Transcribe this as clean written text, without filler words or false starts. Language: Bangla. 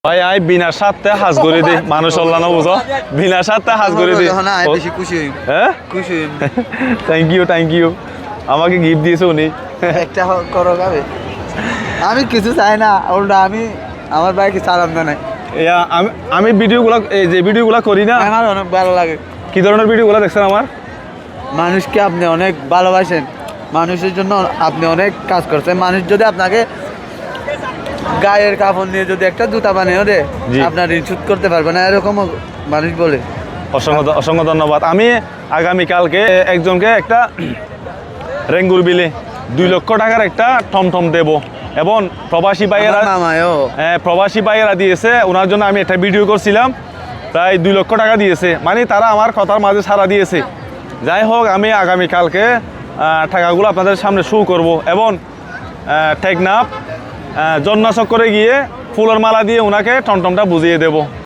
ভাই আই বিনা সাথে হাজ করে দিই মানুষ হল্লা না বুঝো বিনা সাথে হাজ করে দিই বেশি খুশি হই হ্যাঁ খুশি হই থ্যাংক ইউ আমাকে গিফট দিয়েছে উনি একটা করো গাবে আমি কিছু চাই না উল্টা আমি আমার বাইকে চালাম না নাই আমি ভিডিওগুলো এই যে ভিডিওগুলো করি না আমার অনেক ভালো লাগে কি ধরনের ভিডিওগুলো দেখছেন আমার মানুষকে আপনি অনেক ভালোবাসেন মানুষের জন্য আপনি অনেক কাজ করছেন মানুষ যদি আপনাকে গায়ের কাপড় নিয়ে যদি একটা জুতা বানিয়ে দেয় আপনার ঋণ শোধ করতে পারবে না এরকম মানুষ বলে অসংখ্য ধন্যবাদ আমি আগামীকালকে একজনকে একটা রেঙ্গুর বিলে 2 লক্ষ টাকার একটা টমটম দেব এবং প্রবাসী ভাইয়েরা দিয়েছে ওনার জন্য আমি একটা ভিডিও করছিলাম প্রায় 2 লক্ষ টাকা দিয়েছে মানে তারা আমার কথার মাঝে সাড়া দিয়েছে যাই হোক আমি আগামীকালকে টাকাগুলো আপনাদের সামনে শো করব এবং টেকনাফ জন্নাচক্করে গিয়ে ফুলের মালা দিয়ে ওনাকে টমটমটা বুঝিয়ে দেব।